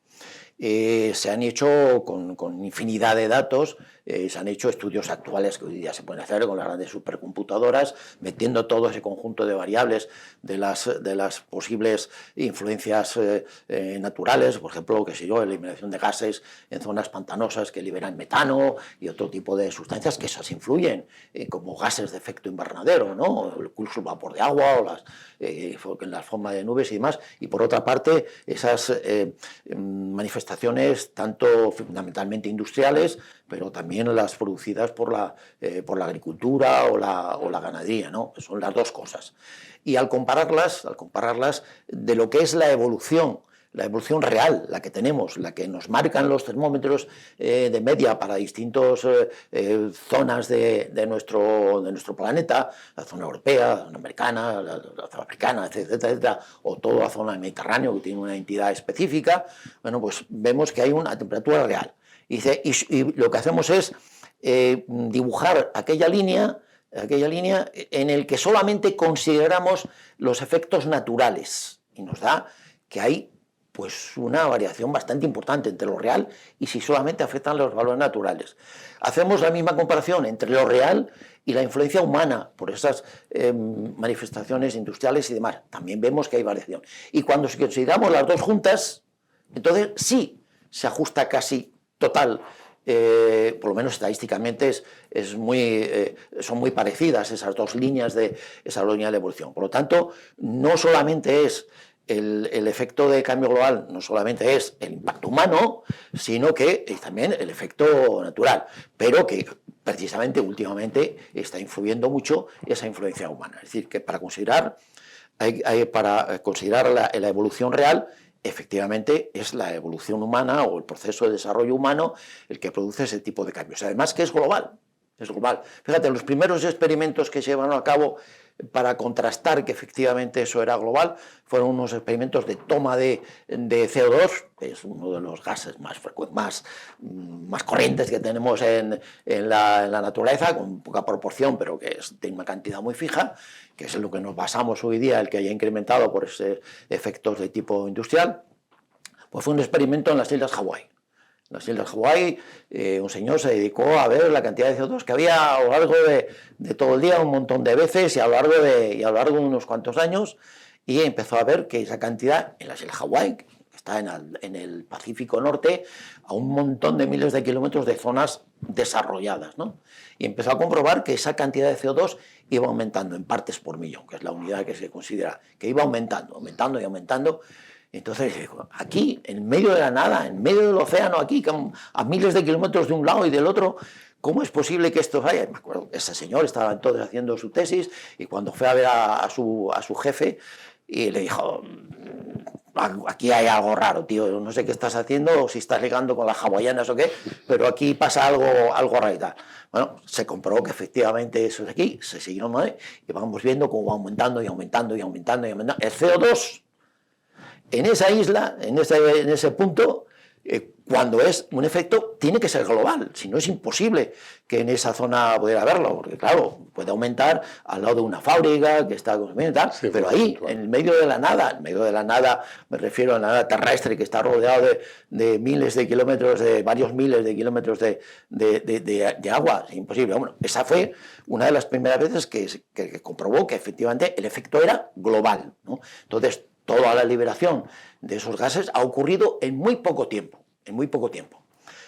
Se han hecho con infinidad de datos, se han hecho estudios actuales que hoy día se pueden hacer con las grandes supercomputadoras, metiendo todo ese conjunto de variables de las posibles influencias naturales, por ejemplo, qué sé yo, eliminación de gases en zonas pantanosas que liberan metano y otro tipo de sustancias que esas influyen, como gases de efecto invernadero, ¿no? Incluso el vapor de agua o en la forma de nubes y demás. Y por otra parte, esas manifestaciones tanto fundamentalmente industriales, pero también las producidas por la agricultura o la ganadería, ¿no? Son las dos cosas. Y al compararlas de lo que es la evolución real, la que tenemos, la que nos marcan los termómetros de media para distintas zonas de nuestro planeta, la zona europea, la zona americana, la zona africana, etcétera, o toda la zona del Mediterráneo que tiene una entidad específica, bueno, pues vemos que hay una temperatura real. Y lo que hacemos es dibujar aquella línea en el que solamente consideramos los efectos naturales, y nos da que hay pues una variación bastante importante entre lo real y si solamente afectan los valores naturales. Hacemos la misma comparación entre lo real y la influencia humana por esas manifestaciones industriales y demás. También vemos que hay variación. Y cuando consideramos las dos juntas, entonces sí se ajusta casi total. Por lo menos estadísticamente son muy parecidas esas dos líneas de evolución. Por lo tanto, no solamente es el efecto de cambio global, no solamente es el impacto humano, sino que es también el efecto natural, pero que precisamente últimamente está influyendo mucho esa influencia humana. Es decir, que para considerar la evolución real, efectivamente es la evolución humana o el proceso de desarrollo humano el que produce ese tipo de cambios. Además que es global. Fíjate, los primeros experimentos que se llevaron a cabo para contrastar que efectivamente eso era global fueron unos experimentos de toma de CO2, que es uno de los gases más corrientes que tenemos en la naturaleza, con poca proporción, pero que tiene una cantidad muy fija, que es en lo que nos basamos hoy día, el que haya incrementado por efectos de tipo industrial. Pues fue un experimento en las Islas Hawái. En las Islas Hawái, un señor se dedicó a ver la cantidad de CO2 que había a lo largo de todo el día, un montón de veces, y a lo largo de unos cuantos años, y empezó a ver que esa cantidad en las Islas Hawái, que está en el Pacífico Norte, a un montón de miles de kilómetros de zonas desarrolladas, ¿no? Y empezó a comprobar que esa cantidad de CO2 iba aumentando en partes por millón, que es la unidad que se considera, que iba aumentando, aumentando y aumentando. Entonces, aquí, en medio de la nada, en medio del océano, aquí, a miles de kilómetros de un lado y del otro, ¿cómo es posible que esto vaya? Me acuerdo, ese señor estaba entonces haciendo su tesis y cuando fue a ver a su jefe y le dijo, aquí hay algo raro, tío, no sé qué estás haciendo, o si estás ligando con las hawaianas o qué, pero aquí pasa algo raro y tal. Bueno, se comprobó que efectivamente eso es aquí, se siguió, ¿no? Y vamos viendo cómo va aumentando y aumentando y aumentando y aumentando. El CO2 en esa isla, en ese punto, cuando es un efecto, tiene que ser global, si no es imposible que en esa zona pudiera haberlo, porque claro, puede aumentar al lado de una fábrica que está consumiendo y tal, sí, pero ahí, en el medio de la nada, me refiero a la nada terrestre que está rodeado de miles de kilómetros, de varios miles de kilómetros de agua, es imposible. Bueno, esa fue una de las primeras veces que comprobó que efectivamente el efecto era global, ¿no? Entonces, toda la liberación de esos gases ha ocurrido en muy poco tiempo,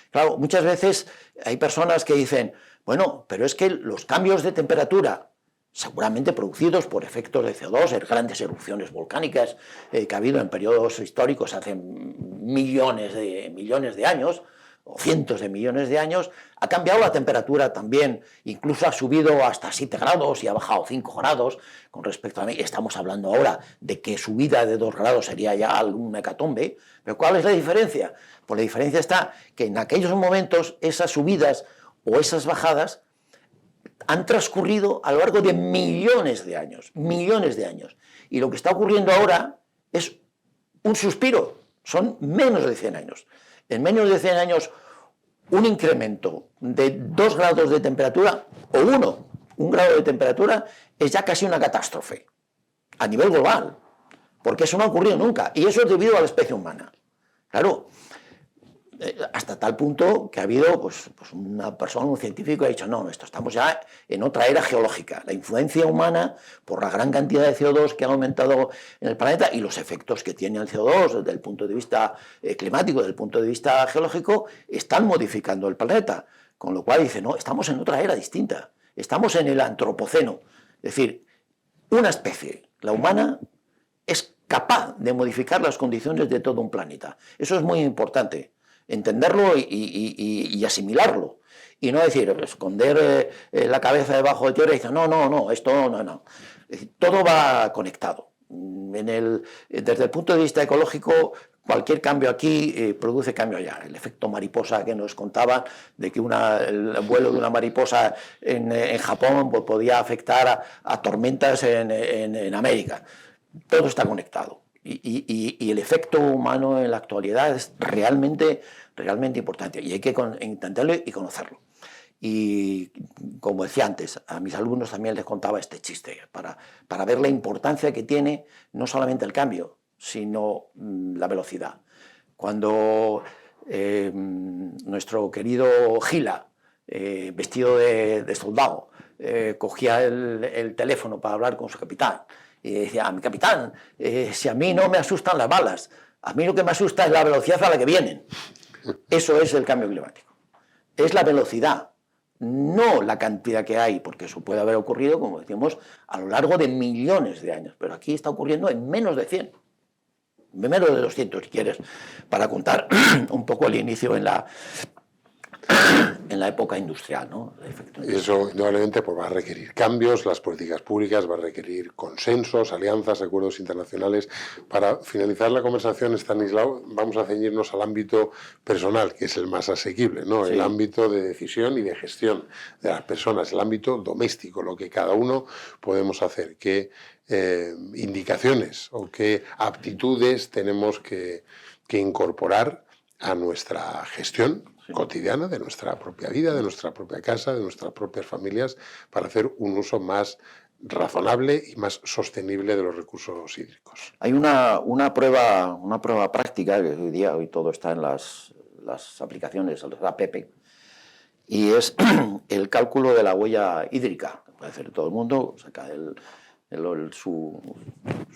Claro, muchas veces hay personas que dicen, bueno, pero es que los cambios de temperatura, seguramente producidos por efectos de CO2, grandes erupciones volcánicas que ha habido en periodos históricos hace millones de años, o cientos de millones de años, ha cambiado la temperatura también, incluso ha subido hasta 7 grados y ha bajado 5 grados con respecto a mí. Estamos hablando ahora de que subida de 2 grados sería ya algún hecatombe, pero ¿cuál es la diferencia? Pues la diferencia está que en aquellos momentos esas subidas o esas bajadas han transcurrido a lo largo de millones de años, y lo que está ocurriendo ahora es un suspiro, son menos de 100 años. En menos de 100 años, un incremento de 2 grados de temperatura, o un grado de temperatura, es ya casi una catástrofe, a nivel global, porque eso no ha ocurrido nunca, y eso es debido a la especie humana. Claro, hasta tal punto que ha habido pues una persona, un científico, ha dicho, no, estamos ya en otra era geológica. La influencia humana, por la gran cantidad de CO2 que ha aumentado en el planeta y los efectos que tiene el CO2 desde el punto de vista climático, desde el punto de vista geológico, están modificando el planeta. Con lo cual dice, no, estamos en otra era distinta. Estamos en el antropoceno. Es decir, una especie, la humana, es capaz de modificar las condiciones de todo un planeta. Eso es muy importante. Entenderlo y asimilarlo. Y no decir, esconder la cabeza debajo de tierra y decir, no, esto no. Es decir, todo va conectado. Desde el punto de vista ecológico, cualquier cambio aquí produce cambio allá. El efecto mariposa que nos contaban, de que el vuelo de una mariposa en Japón pues, podía afectar a tormentas en América. Todo está conectado. Y el efecto humano en la actualidad es realmente importante y hay que intentarlo y conocerlo. Y como decía antes, a mis alumnos también les contaba este chiste para ver la importancia que tiene no solamente el cambio, sino la velocidad. Cuando nuestro querido Gila, vestido de soldado, cogía el teléfono para hablar con su capitán, y decía, mi capitán, si a mí no me asustan las balas, a mí lo que me asusta es la velocidad a la que vienen. Eso es el cambio climático. Es la velocidad, no la cantidad que hay, porque eso puede haber ocurrido, como decimos, a lo largo de millones de años. Pero aquí está ocurriendo en menos de 100, en menos de 200, si quieres, para contar un poco el inicio en la época industrial, ¿no? Y eso indudablemente pues, va a requerir cambios, las políticas públicas, va a requerir consensos, alianzas, acuerdos internacionales. Para finalizar la conversación, Estanislao, vamos a ceñirnos al ámbito personal, que es el más asequible, ¿no? Sí. El ámbito de decisión y de gestión de las personas, el ámbito doméstico, lo que cada uno podemos hacer, qué indicaciones o qué aptitudes tenemos que incorporar a nuestra gestión cotidiana de nuestra propia vida, de nuestra propia casa, de nuestras propias familias, para hacer un uso más razonable y más sostenible de los recursos hídricos. Hay una prueba práctica, que hoy todo está en las aplicaciones, las app, y es el cálculo de la huella hídrica, que puede hacer todo el mundo, saca su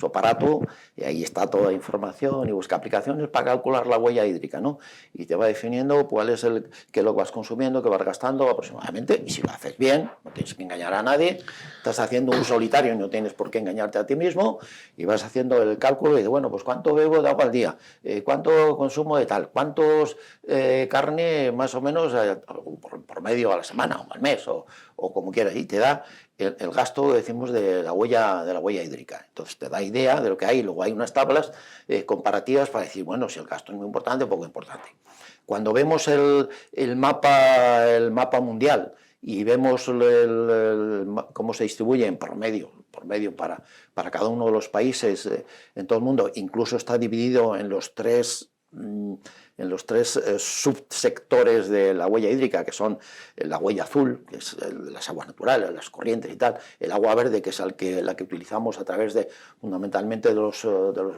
aparato, y ahí está toda la información y busca aplicaciones para calcular la huella hídrica, ¿no? Y te va definiendo cuál es qué lo vas consumiendo, qué vas gastando aproximadamente, y si lo haces bien, no tienes que engañar a nadie, estás haciendo un solitario y no tienes por qué engañarte a ti mismo, y vas haciendo el cálculo y de, bueno, pues cuánto bebo de agua al día, cuánto consumo de tal, cuántos carne más o menos por medio a la semana o al mes o como quieras, y te da el gasto, decimos, de la huella hídrica. Entonces te da idea de lo que hay. Luego hay unas tablas comparativas para decir, bueno, si el gasto es muy importante o poco importante. Cuando vemos el mapa mundial y vemos cómo se distribuye en por medio para cada uno de los países en todo el mundo, incluso está dividido en los tres subsectores de la huella hídrica, que son la huella azul, que es las aguas naturales, las corrientes y tal, el agua verde, que es la que utilizamos a través fundamentalmente de los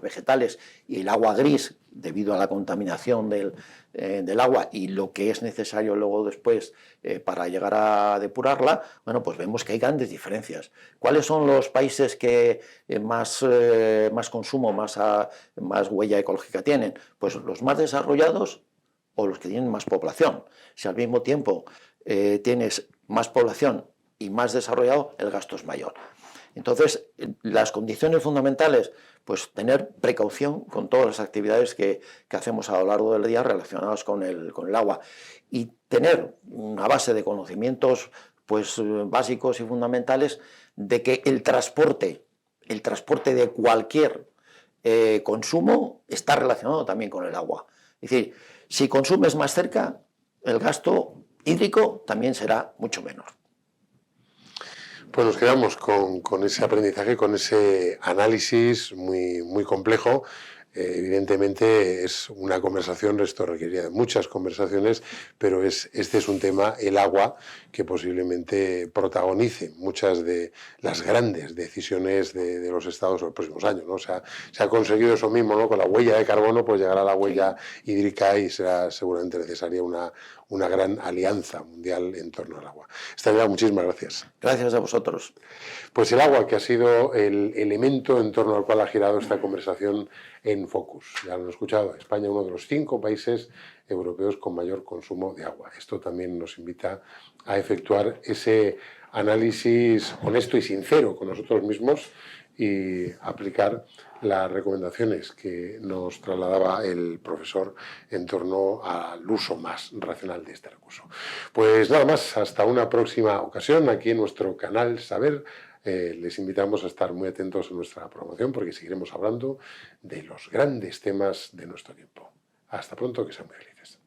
vegetales, y el agua gris, debido a la contaminación del agua y lo que es necesario luego después para llegar a depurarla. Bueno, pues vemos que hay grandes diferencias. ¿Cuáles son los países que más consumo, más huella ecológica tienen? Pues los más desarrollados o los que tienen más población. Si al mismo tiempo tienes más población y más desarrollado, el gasto es mayor. Entonces, las condiciones fundamentales, pues tener precaución con todas las actividades que hacemos a lo largo del día relacionadas con el agua, y tener una base de conocimientos pues básicos y fundamentales de que el transporte de cualquier consumo está relacionado también con el agua. Es decir, si consumes más cerca, el gasto hídrico también será mucho menor. Pues nos quedamos con ese aprendizaje, con ese análisis muy, muy complejo. Evidentemente es una conversación, esto requeriría de muchas conversaciones, pero este es un tema, el agua, que posiblemente protagonice muchas de las grandes decisiones de los estados en los próximos años, ¿no? O sea, se ha conseguido eso mismo, ¿no? Con la huella de carbono, pues llegará la huella hídrica y será seguramente necesaria una gran alianza mundial en torno al agua. Estela, muchísimas gracias. Gracias a vosotros. Pues el agua, que ha sido el elemento en torno al cual ha girado esta conversación en Focus. Ya lo han escuchado, España, uno de los 5 países europeos con mayor consumo de agua. Esto también nos invita a efectuar ese análisis honesto y sincero con nosotros mismos y aplicar las recomendaciones que nos trasladaba el profesor en torno al uso más racional de este recurso. Pues nada más, hasta una próxima ocasión aquí en nuestro canal Saber. Les invitamos a estar muy atentos a nuestra promoción porque seguiremos hablando de los grandes temas de nuestro tiempo. Hasta pronto, que sean muy felices.